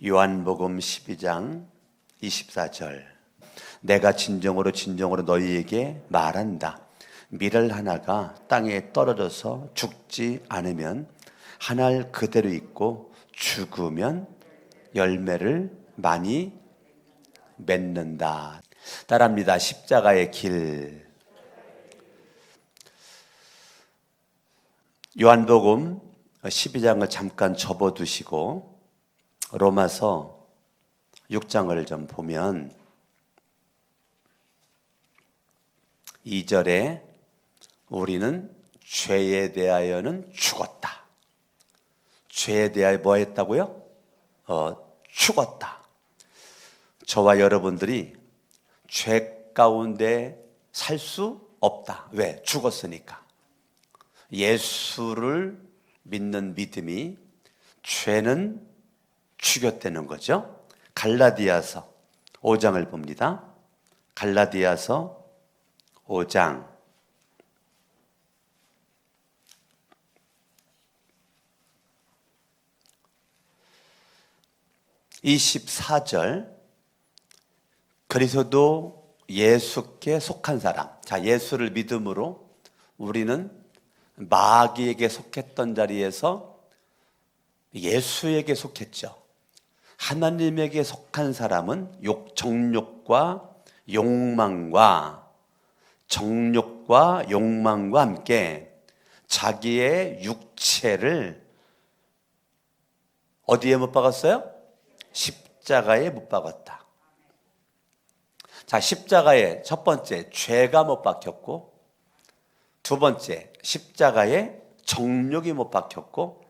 요한복음 12장 24절 내가 진정으로 너희에게 말한다. 밀을 하나가 땅에 떨어져서 죽지 않으면 한 알 그대로 있고 죽으면 열매를 많이 맺는다. 따라합니다. 십자가의 길. 요한복음 12장을 잠깐 접어두시고 로마서 6장을 좀 보면 2절에 우리는 죄에 대하여는 죽었다. 죄에 대하여 뭐 했다고요? 죽었다. 저와 여러분들이 죄 가운데 살 수 없다. 왜? 죽었으니까. 예수를 믿는 믿음이 죄는 죽였다는 거죠. 갈라디아서 5장을 봅니다. 갈라디아서 5장 24절 그리스도 예수께 속한 사람. 자, 예수를 믿음으로 우리는 마귀에게 속했던 자리에서 예수에게 속했죠. 하나님에게 속한 사람은 정욕과 욕망과 함께 자기의 육체를 어디에 못 박았어요? 십자가에 못 박았다. 자, 십자가에 첫 번째 죄가 못 박혔고, 두 번째 십자가에 정욕이 못 박혔고,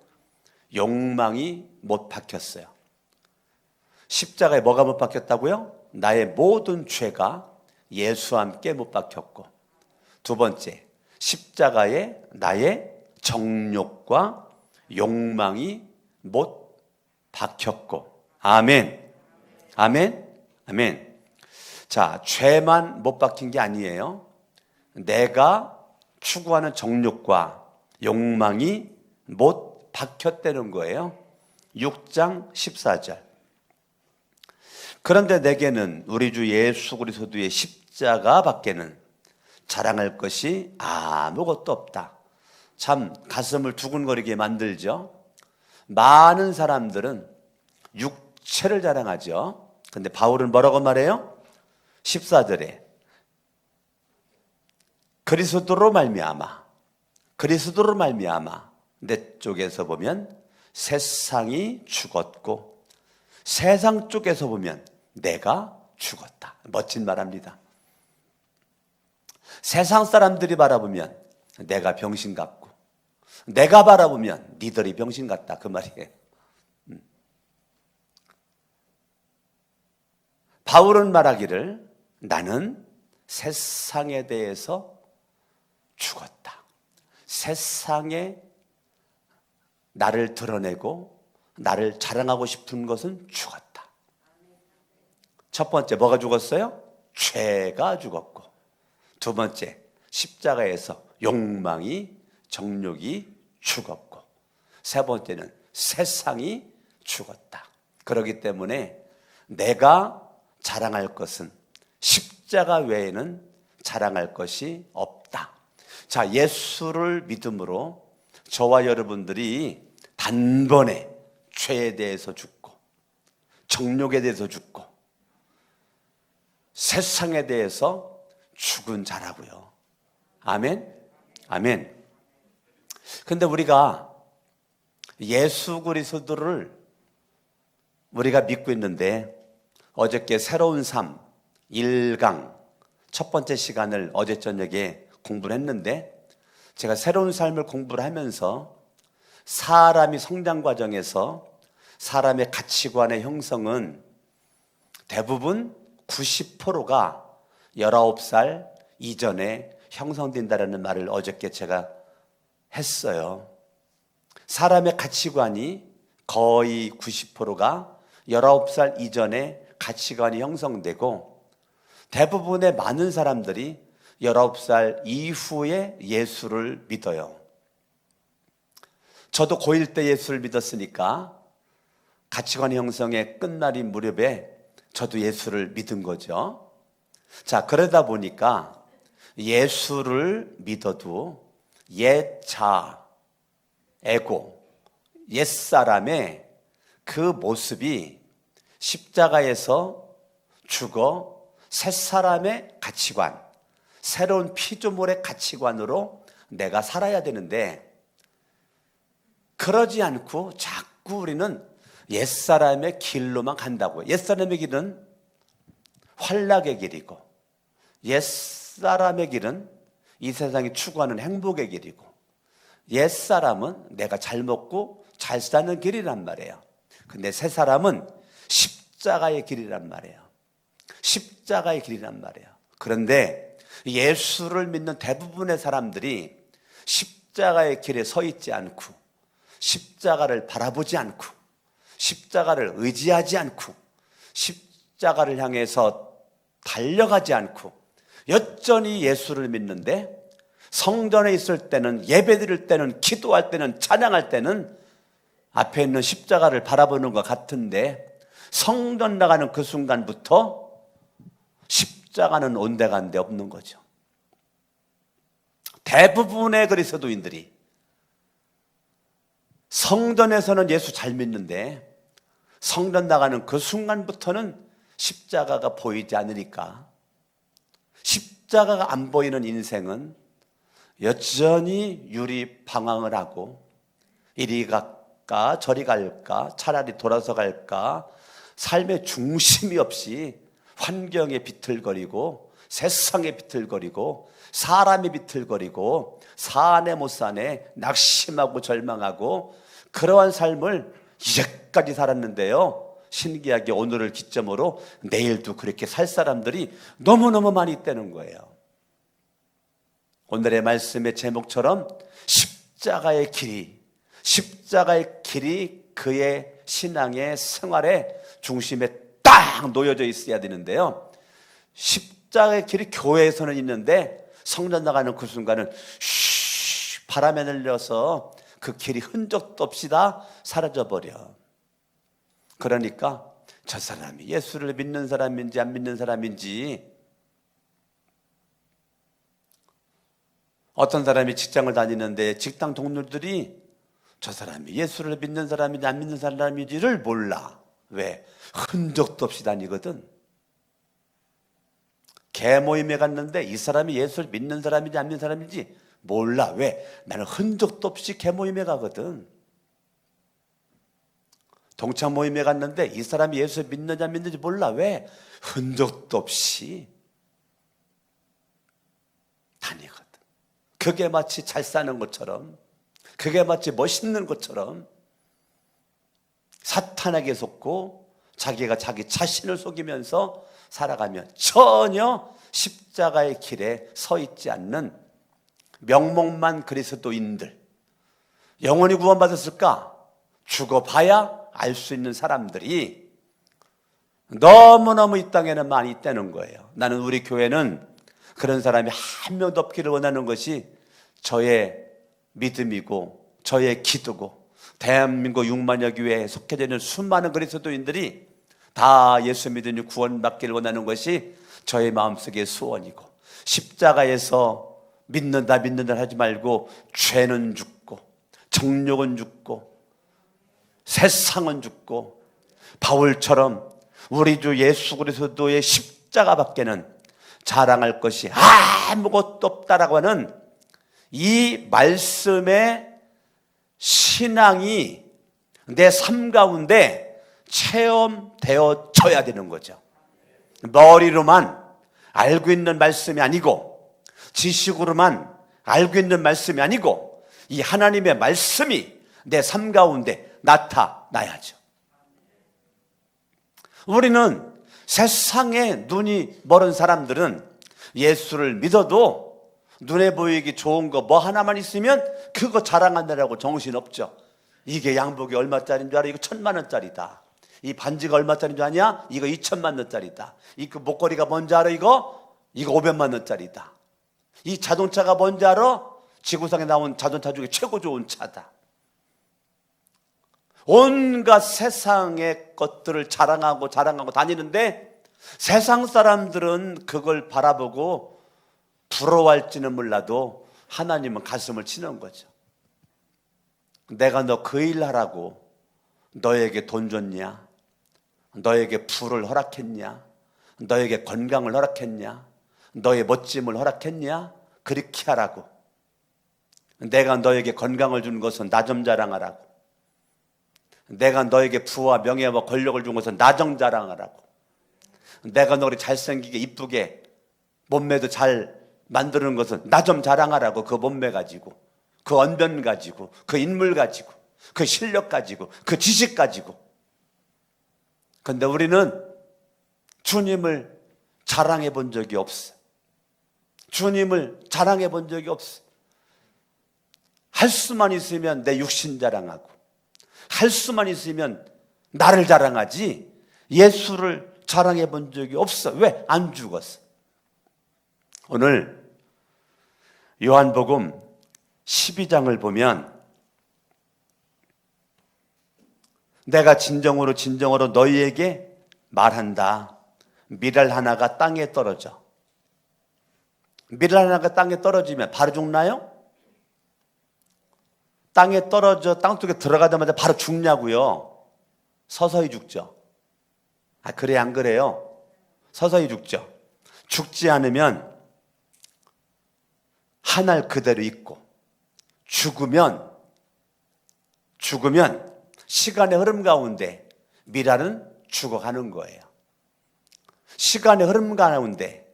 욕망이 못 박혔어요. 십자가에 뭐가 못 박혔다고요? 나의 모든 죄가 예수와 함께 못 박혔고, 두 번째 십자가에 나의 정욕과 욕망이 못 박혔고. 아멘. 아멘. 아멘. 자, 죄만 못 박힌 게 아니에요. 내가 추구하는 정욕과 욕망이 못 박혔다는 거예요. 6장 14절. 그런데 내게는 우리 주 예수 그리스도의 십자가 밖에는 자랑할 것이 아무것도 없다. 참 가슴을 두근거리게 만들죠. 많은 사람들은 육체를 자랑하죠. 근데 바울은 뭐라고 말해요? 14절에 그리스도로 말미암아 내 쪽에서 보면 세상이 죽었고 세상 쪽에서 보면 내가 죽었다. 멋진 말합니다. 세상 사람들이 바라보면 내가 병신 같고 내가 바라보면 니들이 병신 같다. 그 말이에요. 바울은 말하기를 나는 세상에 대해서 죽었다. 세상에 나를 드러내고 나를 자랑하고 싶은 것은 죽었다. 첫 번째 뭐가 죽었어요? 죄가 죽었고, 두 번째 십자가에서 욕망이 정욕이 죽었고, 세 번째는 세상이 죽었다. 그렇기 때문에 내가 자랑할 것은 십자가 외에는 자랑할 것이 없다. 자, 예수를 믿음으로 저와 여러분들이 단번에 죄에 대해서 죽고 정욕에 대해서 죽고 세상에 대해서 죽은 자라고요. 아멘? 아멘. 근데 우리가 예수 그리스도를 우리가 믿고 있는데 어저께 새로운 삶 1강 첫 번째 시간을 어제 저녁에 공부를 했는데, 제가 새로운 삶을 공부를 하면서 사람이 성장 과정에서 사람의 가치관의 형성은 대부분 90%가 19살 이전에 형성된다는 말을 어저께 제가 했어요. 사람의 가치관이 거의 90%가 19살 이전에 가치관이 형성되고, 대부분의 많은 사람들이 19살 이후에 예수를 믿어요. 저도 고1 때 예수를 믿었으니까 가치관 형성의 끝날이 무렵에 저도 예수를 믿은 거죠. 자, 그러다 보니까 예수를 믿어도 옛자, 에고, 옛사람의 그 모습이 십자가에서 죽어 새사람의 가치관, 새로운 피조물의 가치관으로 내가 살아야 되는데, 그러지 않고 자꾸 우리는 옛사람의 길로만 간다고요. 옛사람의 길은 환락의 길이고, 옛사람의 길은 이 세상이 추구하는 행복의 길이고, 옛사람은 내가 잘 먹고 잘 사는 길이란 말이에요. 근데 새사람은 십자가의 길이란 말이에요. 십자가의 길이란 말이에요. 그런데 예수를 믿는 대부분의 사람들이 십자가의 길에 서 있지 않고, 십자가를 바라보지 않고, 십자가를 의지하지 않고, 십자가를 향해서 달려가지 않고 여전히 예수를 믿는데, 성전에 있을 때는, 예배 드릴 때는, 기도할 때는, 찬양할 때는 앞에 있는 십자가를 바라보는 것 같은데, 성전 나가는 그 순간부터 십자가는 온데간데 없는 거죠. 대부분의 그리스도인들이 성전에서는 예수 잘 믿는데 성전 나가는 그 순간부터는 십자가가 보이지 않으니까, 십자가가 안 보이는 인생은 여전히 유리방황을 하고, 이리 갈까 저리 갈까, 차라리 돌아서 갈까, 삶의 중심이 없이 환경에 비틀거리고, 세상에 비틀거리고, 사람이 비틀거리고, 사네 못 사네, 낙심하고 절망하고, 그러한 삶을 이제까지 살았는데요, 신기하게 오늘을 기점으로 내일도 그렇게 살 사람들이 너무너무 많이 있다는 거예요. 오늘의 말씀의 제목처럼 십자가의 길이 그의 신앙의 생활의 중심에 딱 놓여져 있어야 되는데요, 십자가의 길이 교회에서는 있는데 성전 나가는 그 순간은 바람에 날려서 그 길이 흔적도 없이 다 사라져버려. 그러니까 저 사람이 예수를 믿는 사람인지 안 믿는 사람인지, 어떤 사람이 직장을 다니는데 직장 동료들이 저 사람이 예수를 믿는 사람인지 안 믿는 사람인지를 몰라. 왜? 흔적도 없이 다니거든. 개모임에 갔는데 이 사람이 예수를 믿는 사람인지 안 믿는 사람인지 몰라. 왜? 나는 흔적도 없이 개모임에 가거든. 동창 모임에 갔는데 이 사람이 예수를 믿는지 안 믿는지 몰라. 왜? 흔적도 없이 다니거든. 그게 마치 잘 사는 것처럼, 그게 마치 멋있는 것처럼 사탄에게 속고 자기가 자기 자신을 속이면서 살아가면 전혀 십자가의 길에 서 있지 않는 명목만 그리스도인들, 영원히 구원받았을까? 죽어봐야 알 수 있는 사람들이 너무너무 이 땅에는 많이 있다는 거예요. 나는 우리 교회는 그런 사람이 한 명도 없기를 원하는 것이 저의 믿음이고 저의 기도고, 대한민국 6만여 교회에 속해져 있는 수많은 그리스도인들이 다 예수 믿으니 구원받기를 원하는 것이 저의 마음속의 소원이고, 십자가에서 믿는다 하지 말고 죄는 죽고 정욕은 죽고 세상은 죽고, 바울처럼 우리 주 예수 그리스도의 십자가밖에는 자랑할 것이 아무것도 없다라고 하는 이 말씀의 신앙이 내 삶 가운데 체험되어져야 되는 거죠. 머리로만 알고 있는 말씀이 아니고, 지식으로만 알고 있는 말씀이 아니고, 이 하나님의 말씀이 내 삶 가운데 나타나야죠. 우리는 세상에 눈이 멀은 사람들은 예수를 믿어도 눈에 보이기 좋은 거 뭐 하나만 있으면 그거 자랑한다라고 정신없죠. 이게 양복이 얼마짜리인 줄 알아? 이거 1,000만 원짜리다. 이 반지가 얼마짜리인 줄 아냐? 이거 2,000만 원짜리다. 이 그 목걸이가 뭔지 알아? 이거 500만 원짜리다. 이 자동차가 뭔지 알아? 지구상에 나온 자동차 중에 최고 좋은 차다. 온갖 세상의 것들을 자랑하고 다니는데 세상 사람들은 그걸 바라보고 부러워할지는 몰라도 하나님은 가슴을 치는 거죠. 내가 너 그 일 하라고 너에게 돈 줬냐? 너에게 부를 허락했냐? 너에게 건강을 허락했냐? 너의 멋짐을 허락했냐? 그렇게 하라고. 내가 너에게 건강을 준 것은 나 좀 자랑하라고. 내가 너에게 부와 명예와 권력을 준 것은 나 좀 자랑하라고. 내가 너를 잘생기게 이쁘게 몸매도 잘 만드는 것은 나 좀 자랑하라고. 그 몸매 가지고, 그 언변 가지고, 그 인물 가지고, 그 실력 가지고, 그 지식 가지고. 근데 우리는 주님을 자랑해 본 적이 없어. 주님을 자랑해 본 적이 없어. 할 수만 있으면 내 육신 자랑하고, 할 수만 있으면 나를 자랑하지 예수를 자랑해 본 적이 없어. 왜? 안 죽었어. 오늘 요한복음 12장을 보면 내가 진정으로 너희에게 말한다. 밀알 하나가 땅에 떨어져. 밀알 하나가 땅에 떨어지면 바로 죽나요? 땅에 떨어져 땅속에 들어가자마자 바로 죽냐고요? 서서히 죽죠. 그래 안 그래요? 서서히 죽죠. 죽지 않으면 한 알 그대로 있고, 죽으면 시간의 흐름 가운데 밀알은 죽어가는 거예요. 시간의 흐름 가운데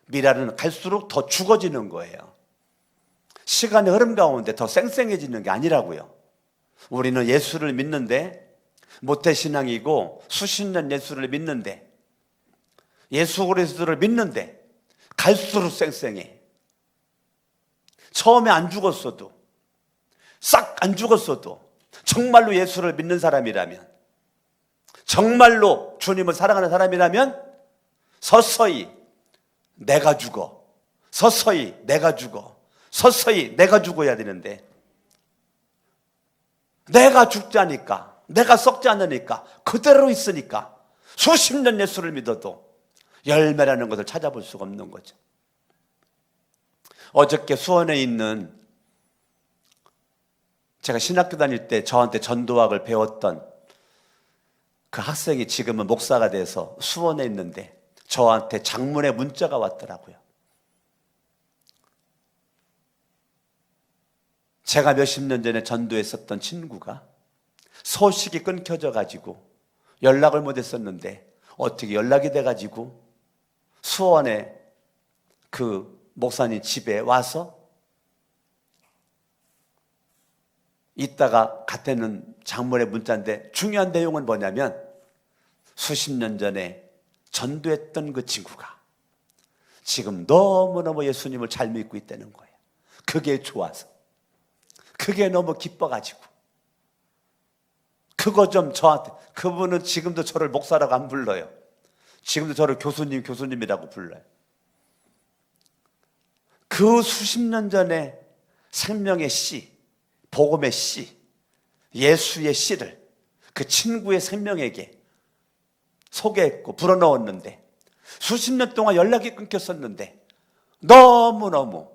밀알은 갈수록 더 죽어지는 거예요. 시간의 흐름 가운데 더 쌩쌩해지는 게 아니라고요. 우리는 예수를 믿는데, 모태신앙이고 수십 년 예수를 믿는데, 예수 그리스도를 믿는데 갈수록 쌩쌩해. 처음에 안 죽었어도, 싹 안 죽었어도 정말로 예수를 믿는 사람이라면, 정말로 주님을 사랑하는 사람이라면 서서히 내가 죽어, 서서히 내가 죽어, 서서히 내가 죽어야 되는데, 내가 죽지 않으니까, 내가 썩지 않으니까, 그대로 있으니까 수십 년 예수를 믿어도 열매라는 것을 찾아볼 수가 없는 거죠. 어저께 수원에 있는, 제가 신학교 다닐 때 저한테 전도학을 배웠던 그 학생이 지금은 목사가 돼서 수원에 있는데 저한테 장문의 문자가 왔더라고요. 제가 몇십 년 전에 전도했었던 친구가 소식이 끊겨져 가지고 연락을 못 했었는데 어떻게 연락이 돼 가지고 수원에 그 목사님 집에 와서 이따가 같은 장문의 문자인데 중요한 내용은 뭐냐면, 수십 년 전에 전도했던 그 친구가 지금 너무너무 예수님을 잘 믿고 있다는 거예요. 그게 좋아서, 그게 너무 기뻐가지고, 그거 좀 저한테, 그분은 지금도 저를 목사라고 안 불러요. 지금도 저를 교수님이라고 불러요. 그 수십 년 전에 생명의 씨, 복음의 씨, 예수의 씨를 그 친구의 생명에게 소개했고 불어넣었는데, 수십 년 동안 연락이 끊겼었는데 너무너무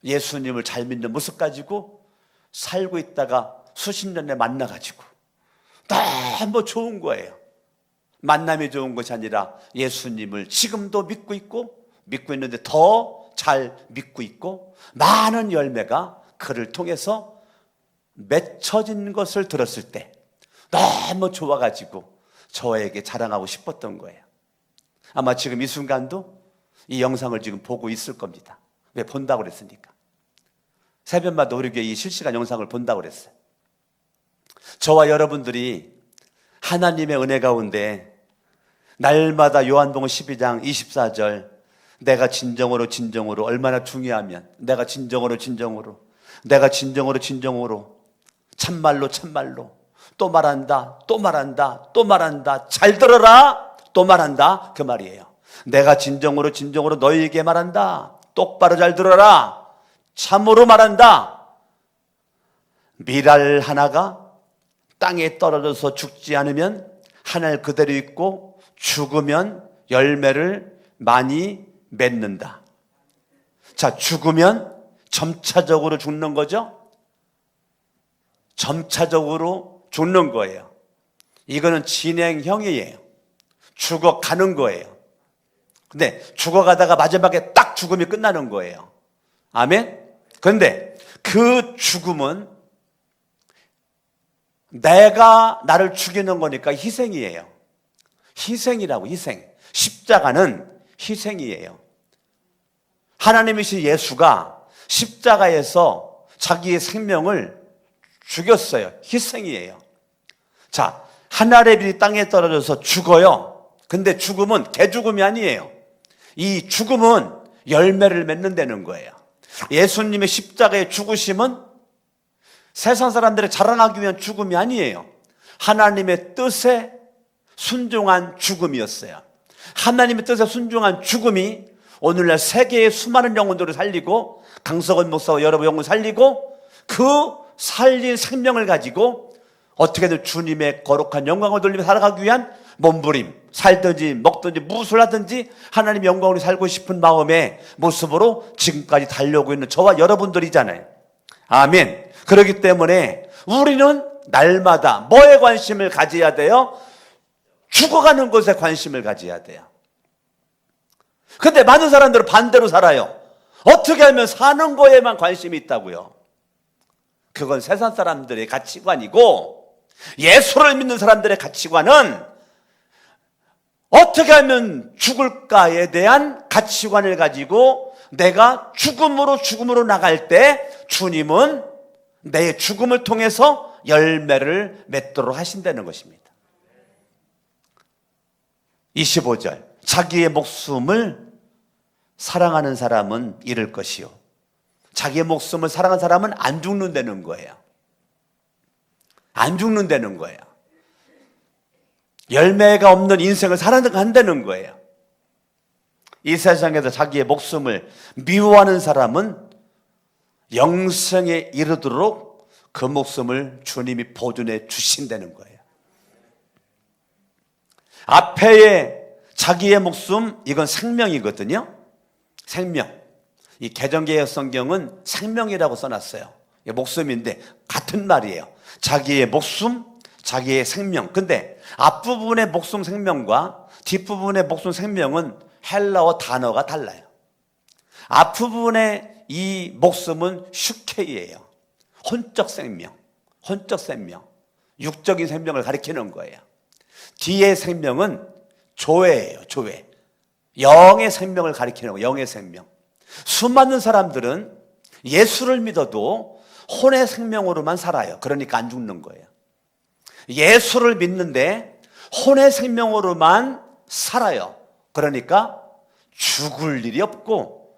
예수님을 잘 믿는 모습 가지고 살고 있다가 수십 년에 만나가지고 너무 좋은 거예요. 만남이 좋은 것이 아니라 예수님을 지금도 믿고 있는데 더 잘 믿고 있고, 많은 열매가 그를 통해서 맺혀진 것을 들었을 때 너무 좋아가지고 저에게 자랑하고 싶었던 거예요. 아마 지금 이 순간도 이 영상을 지금 보고 있을 겁니다. 왜? 본다고 그랬으니까. 새벽마다 우리 교회 이 실시간 영상을 본다고 그랬어요. 저와 여러분들이 하나님의 은혜 가운데 날마다 요한복음 12장 24절, 내가 진정으로 얼마나 중요하면, 내가 진정으로 참말로 또 말한다 잘 들어라, 또 말한다, 그 말이에요. 내가 진정으로 너희에게 말한다. 똑바로 잘 들어라. 참으로 말한다. 밀알 하나가 땅에 떨어져서 죽지 않으면 하늘 그대로 있고 죽으면 열매를 많이 맺는다. 자, 죽으면 점차적으로 죽는 거죠? 점차적으로 죽는 거예요. 이거는 진행형이에요. 죽어가는 거예요. 근데 죽어가다가 마지막에 딱 죽음이 끝나는 거예요. 아멘? 그런데 그 죽음은 내가 나를 죽이는 거니까 희생이에요. 희생이라고, 희생. 십자가는 희생이에요. 하나님이신 예수가 십자가에서 자기의 생명을 죽였어요. 희생이에요. 자, 하늘의 빛이 땅에 떨어져서 죽어요. 근데 죽음은 개죽음이 아니에요. 이 죽음은 열매를 맺는다는 거예요. 예수님의 십자가의 죽으심은 세상 사람들이 자라나기 위한 죽음이 아니에요. 하나님의 뜻에 순종한 죽음이었어요. 하나님의 뜻에 순종한 죽음이 오늘날 세계의 수많은 영혼들을 살리고, 강석원 목사와 여러분 영혼 살리고, 그 살린 생명을 가지고 어떻게든 주님의 거룩한 영광을 돌리며 살아가기 위한 몸부림, 살든지 먹든지 무엇을 하든지 하나님의 영광으로 살고 싶은 마음의 모습으로 지금까지 달려오고 있는 저와 여러분들이잖아요. 아멘. 그렇기 때문에 우리는 날마다 뭐에 관심을 가져야 돼요? 죽어가는 것에 관심을 가져야 돼요. 근데 많은 사람들은 반대로 살아요. 어떻게 하면 사는 거에만 관심이 있다고요? 그건 세상 사람들의 가치관이고, 예수를 믿는 사람들의 가치관은 어떻게 하면 죽을까에 대한 가치관을 가지고 내가 죽음으로 나갈 때 주님은 내 죽음을 통해서 열매를 맺도록 하신다는 것입니다. 25절, 자기의 목숨을 사랑하는 사람은 잃을 것이요, 자기의 목숨을 사랑하는 사람은 안 죽는다는 거예요. 안 죽는다는 거예요. 열매가 없는 인생을 살아간다는 거예요. 이 세상에서 자기의 목숨을 미워하는 사람은 영생에 이르도록 그 목숨을 주님이 보존해 주신다는 거예요. 앞에의 자기의 목숨, 이건 생명이거든요. 생명. 이 개정개혁 성경은 생명이라고 써놨어요. 목숨인데 같은 말이에요. 자기의 목숨, 자기의 생명. 근데 앞부분의 목숨 생명과 뒷부분의 목숨 생명은 헬라어 단어가 달라요. 앞부분의 이 목숨은 슈케이예요. 혼적 생명, 혼적 생명, 육적인 생명을 가리키는 거예요. 뒤의 생명은 조회예요. 조회. 영의 생명을 가리키는 거예요. 영의 생명. 수많은 사람들은 예수를 믿어도 혼의 생명으로만 살아요. 그러니까 안 죽는 거예요. 예수를 믿는데 혼의 생명으로만 살아요. 그러니까 죽을 일이 없고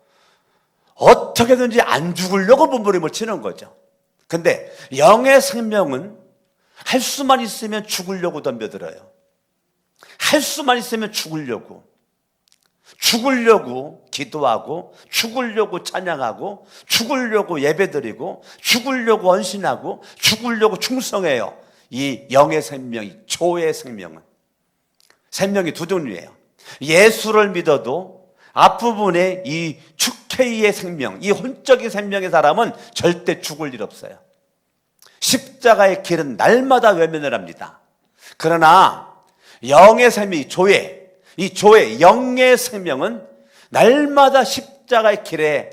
어떻게든지 안 죽으려고 몸부림을 치는 거죠. 근데 영의 생명은 할 수만 있으면 죽으려고 덤벼들어요. 할 수만 있으면 죽으려고 기도하고, 죽으려고 찬양하고, 죽으려고 예배드리고, 죽으려고 헌신하고, 죽으려고 충성해요. 이 영의 생명, 이 조의 생명은. 생명이 두 종류예요. 예수를 믿어도 앞부분에 이 축케이의 생명, 이 혼적인 생명의 사람은 절대 죽을 일 없어요. 십자가의 길은 날마다 외면을 합니다. 그러나 영의 생명, 이 조의 영의 생명은 날마다 십자가의 길에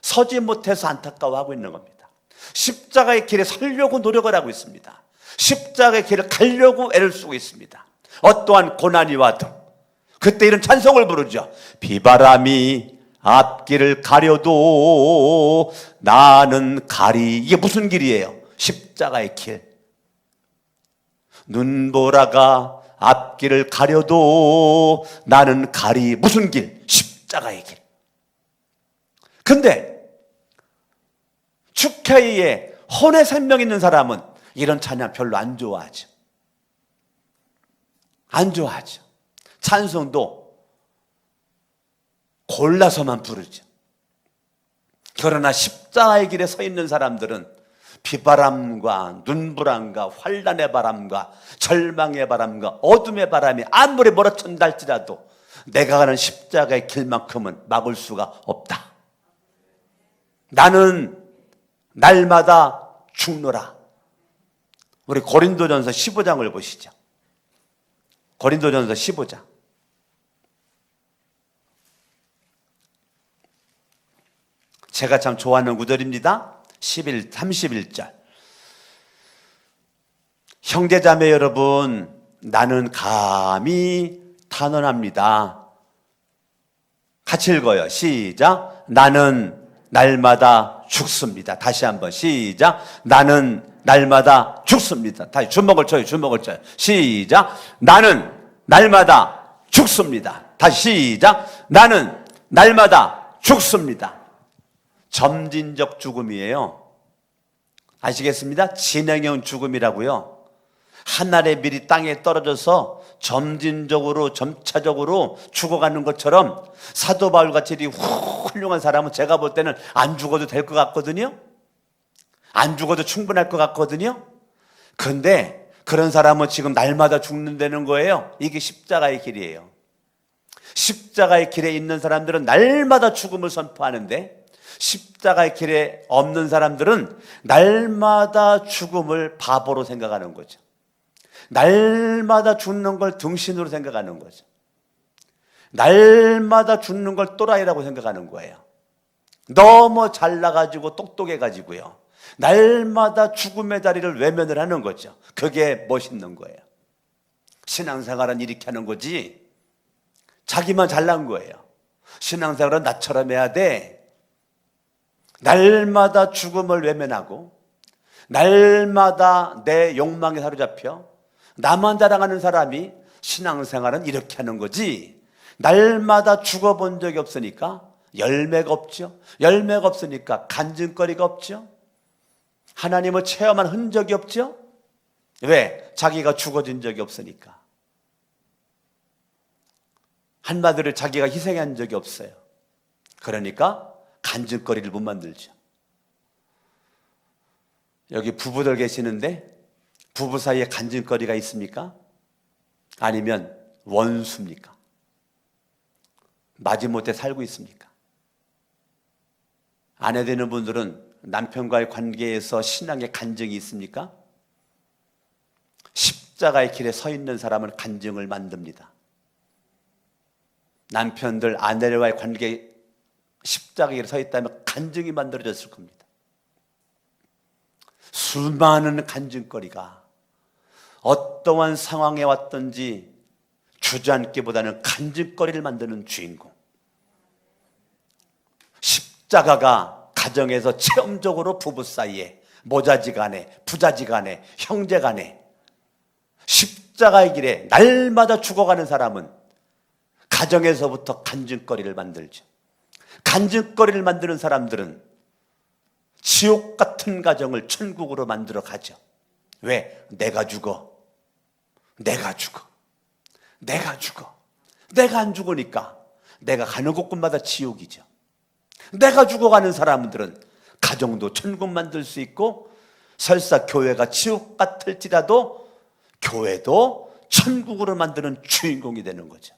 서지 못해서 안타까워하고 있는 겁니다. 십자가의 길에 서려고 노력을 하고 있습니다. 십자가의 길을 가려고 애를 쓰고 있습니다. 어떠한 고난이 와도 그때 이런 찬송을 부르죠. 비바람이 앞길을 가려도 나는 가리. 이게 무슨 길이에요? 십자가의 길. 눈보라가 앞길을 가려도 나는 가리. 무슨 길? 십자가의 길. 근데 축케이에 혼의 생명 있는 사람은 이런 찬양 별로 안 좋아하죠. 안 좋아하죠. 찬송도 골라서만 부르죠. 그러나 십자가의 길에 서 있는 사람들은 비바람과 눈불안과 환난의 바람과 절망의 바람과 어둠의 바람이 아무리 몰아친다 할지라도 내가 가는 십자가의 길만큼은 막을 수가 없다. 나는 날마다 죽노라. 우리 고린도전서 15장을 보시죠. 고린도전서 15장. 제가 참 좋아하는 구절입니다. 31절. 형제자매 여러분, 나는 감히 탄원합니다. 같이 읽어요. 시작. 나는 날마다 죽습니다. 다시 한번 시작. 나는 날마다 죽습니다. 다시 주먹을 쳐요. 주먹을 쳐요. 시작. 나는 날마다 죽습니다. 다시 시작. 나는 날마다 죽습니다. 점진적 죽음이에요. 아시겠습니다? 진행형 죽음이라고요. 하늘의 밀이 땅에 떨어져서 점진적으로 점차적으로 죽어가는 것처럼 사도 바울같이 훌륭한 사람은 제가 볼 때는 안 죽어도 될 것 같거든요. 안 죽어도 충분할 것 같거든요. 그런데 그런 사람은 지금 날마다 죽는다는 거예요. 이게 십자가의 길이에요. 십자가의 길에 있는 사람들은 날마다 죽음을 선포하는데 십자가의 길에 없는 사람들은 날마다 죽음을 바보로 생각하는 거죠. 날마다 죽는 걸 등신으로 생각하는 거죠. 날마다 죽는 걸 또라이라고 생각하는 거예요. 너무 잘나가지고 똑똑해가지고요. 날마다 죽음의 자리를 외면을 하는 거죠. 그게 멋있는 거예요. 신앙생활은 이렇게 하는 거지 자기만 잘난 거예요. 신앙생활은 나처럼 해야 돼. 날마다 죽음을 외면하고 날마다 내 욕망에 사로잡혀 나만 자랑하는 사람이 신앙생활은 이렇게 하는 거지 날마다 죽어본 적이 없으니까 열매가 없죠. 열매가 없으니까 간증거리가 없죠. 하나님을 체험한 흔적이 없죠. 왜? 자기가 죽어진 적이 없으니까. 한마디로 자기가 희생한 적이 없어요. 그러니까 간증거리를 못 만들죠. 여기 부부들 계시는데 부부 사이에 간증거리가 있습니까? 아니면 원수입니까? 마지못해 살고 있습니까? 아내 되는 분들은 남편과의 관계에서 신앙의 간증이 있습니까? 십자가의 길에 서 있는 사람은 간증을 만듭니다. 남편들 아내와의 관계 십자가에 서 있다면 간증이 만들어졌을 겁니다. 수많은 간증거리가 어떠한 상황에 왔든지 주저앉기보다는 간증거리를 만드는 주인공. 십자가가 가정에서 체험적으로 부부 사이에 모자지간에 부자지간에 형제간에 십자가의 길에 날마다 죽어가는 사람은 가정에서부터 간증거리를 만들죠. 간증거리를 만드는 사람들은 지옥 같은 가정을 천국으로 만들어 가죠. 왜? 내가 죽어. 내가 죽어. 내가 죽어. 내가 안 죽으니까 내가 가는 곳곳마다 지옥이죠. 내가 죽어가는 사람들은 가정도 천국 만들 수 있고 설사 교회가 지옥 같을지라도 교회도 천국으로 만드는 주인공이 되는 거죠.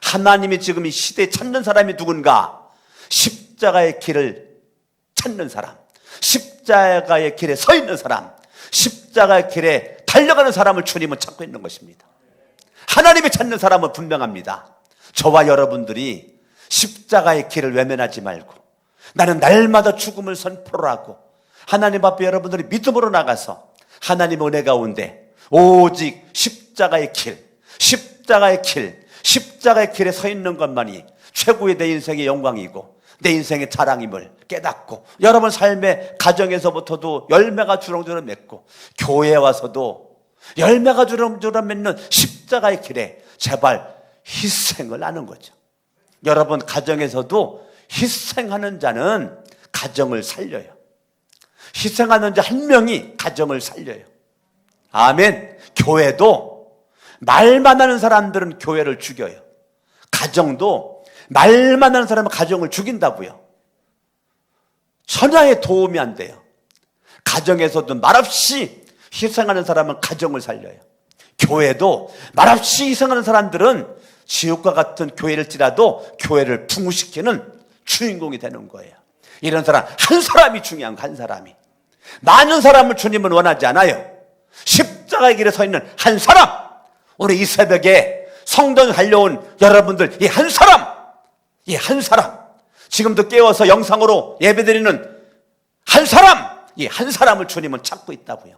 하나님이 지금 이 시대에 찾는 사람이 누군가? 십자가의 길을 찾는 사람, 십자가의 길에 서 있는 사람, 십자가의 길에 달려가는 사람을 주님은 찾고 있는 것입니다. 하나님이 찾는 사람은 분명합니다. 저와 여러분들이 십자가의 길을 외면하지 말고 나는 날마다 죽음을 선포를 하고 하나님 앞에 여러분들이 믿음으로 나가서 하나님의 은혜 가운데 오직 십자가의 길, 십자가의 길, 십자가의 길에 서 있는 것만이 최고의 내 인생의 영광이고 내 인생의 자랑임을 깨닫고 여러분 삶의 가정에서부터도 열매가 주렁주렁 맺고 교회에 와서도 열매가 주렁주렁 맺는 십자가의 길에 제발 희생을 하는 거죠. 여러분 가정에서도 희생하는 자는 가정을 살려요. 희생하는 자 한 명이 가정을 살려요. 아멘. 교회도 말만 하는 사람들은 교회를 죽여요. 가정도 말만 하는 사람은 가정을 죽인다고요. 천하에 도움이 안 돼요. 가정에서도 말없이 희생하는 사람은 가정을 살려요. 교회도 말없이 희생하는 사람들은 지옥과 같은 교회일지라도 교회를 풍부시키는 주인공이 되는 거예요. 이런 사람 한 사람이 중요한 거, 한 사람이. 많은 사람을 주님은 원하지 않아요. 십자가의 길에 서 있는 한 사람, 오늘 이 새벽에 성전 달려온 여러분들, 이 한 사람, 지금도 깨워서 영상으로 예배드리는 한 사람, 이 한 사람을 주님은 찾고 있다고요.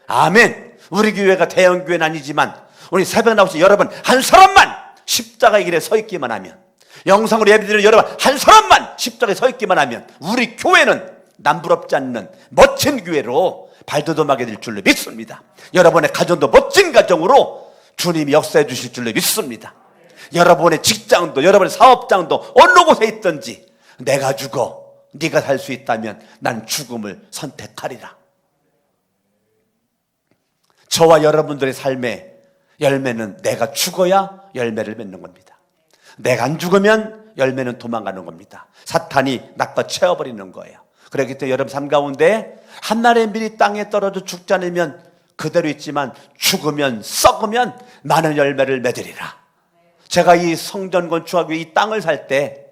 아멘. 우리 교회가 대형 교회는 아니지만 우리 새벽 나오신 여러분 한 사람만 십자가의 길에 서 있기만 하면, 영상으로 예배드리는 여러분 한 사람만 십자가에 서 있기만 하면 우리 교회는 남부럽지 않는 멋진 교회로 발돋움하게 될 줄로 믿습니다. 여러분의 가정도 멋진 가정으로 주님이 역사해 주실 줄로 믿습니다. 여러분의 직장도, 여러분의 사업장도 어느 곳에 있든지 내가 죽어 네가 살 수 있다면 난 죽음을 선택하리라. 저와 여러분들의 삶의 열매는 내가 죽어야 열매를 맺는 겁니다. 내가 안 죽으면 열매는 도망가는 겁니다. 사탄이 낚아채워버리는 거예요. 그렇기 때문에 여러분 삶 가운데 한날의 밀이 땅에 떨어져 죽지 않으면 그대로 있지만 죽으면 썩으면 많은 열매를 맺으리라. 제가 이 성전 건축하고 이 땅을 살 때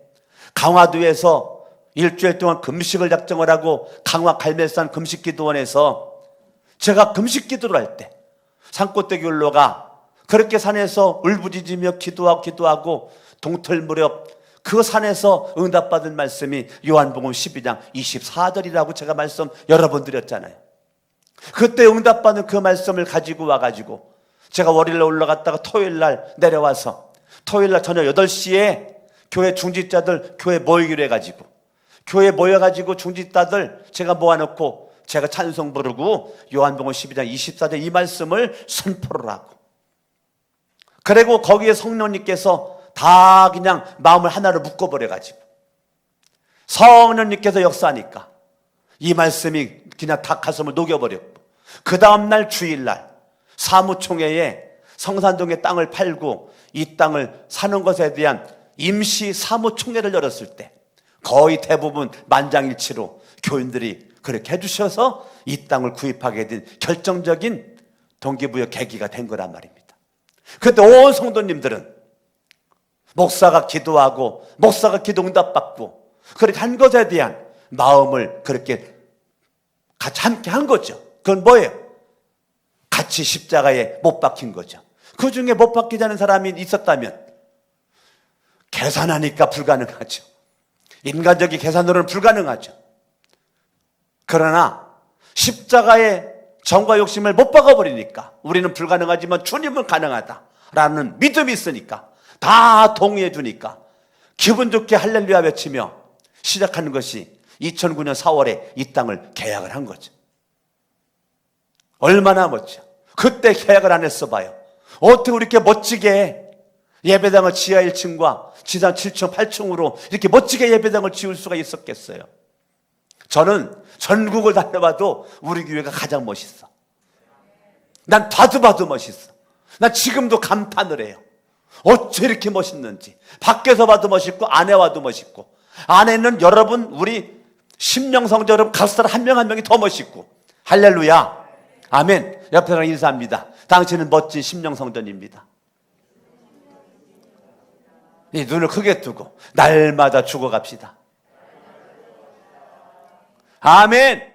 강화도에서 일주일 동안 금식을 작정을 하고 강화 갈멜산 금식기도원에서 제가 금식기도를 할 때 산꼭대기 올라가 그렇게 산에서 울부짖으며 기도하고 동틀 무렵 그 산에서 응답받은 말씀이 요한복음 12장 24절이라고 제가 말씀 여러 번 드렸잖아요. 그때 응답받은 그 말씀을 가지고 와가지고 제가 월요일날 올라갔다가 토요일날 내려와서 토요일날 저녁 8시에 교회 중직자들 교회 모이기로 해가지고 교회 모여가지고 중직자들 제가 모아놓고 제가 찬송 부르고 요한복음 12장 24절 이 말씀을 선포를 하고, 그리고 거기에 성령님께서 다 그냥 마음을 하나로 묶어버려가지고 성령님께서 역사하니까 이 말씀이 그냥 다 가슴을 녹여버렸고, 그 다음날 주일날 사무총회에 성산동의 땅을 팔고 이 땅을 사는 것에 대한 임시 사무총회를 열었을 때 거의 대부분 만장일치로 교인들이 그렇게 해주셔서 이 땅을 구입하게 된 결정적인 동기부여 계기가 된 거란 말입니다. 그때 온 성도님들은 목사가 기도하고 목사가 기도 응답받고 그렇게 한 것에 대한 마음을 그렇게 같이 함께 한 거죠. 그건 뭐예요? 같이 십자가에 못 박힌 거죠. 그 중에 못 박히지 않은 사람이 있었다면 계산하니까 불가능하죠. 인간적인 계산으로는 불가능하죠. 그러나 십자가의 정과 욕심을 못 박아버리니까 우리는 불가능하지만 주님은 가능하다라는 믿음이 있으니까 다 동의해 주니까 기분 좋게 할렐루야 외치며 시작하는 것이 2009년 4월에 이 땅을 계약을 한 거죠. 얼마나 멋져. 그때 계약을 안 했어 봐요. 어떻게 이렇게 멋지게 예배당을 지하 1층과 지상 7층 8층으로 이렇게 멋지게 예배당을 지을 수가 있었겠어요. 저는 전국을 다녀봐도 우리 교회가 가장 멋있어. 난 봐도 멋있어. 난 지금도 감탄을 해요. 어째 이렇게 멋있는지. 밖에서 봐도 멋있고 안에 와도 멋있고, 안에는 여러분 우리 심령성전 여러분 가수들 한 명 한 명이 더 멋있고. 할렐루야 아멘. 옆에 사람 인사합니다. 당신은 멋진 심령성전입니다. 이 눈을 크게 뜨고 날마다 죽어갑시다. 아멘.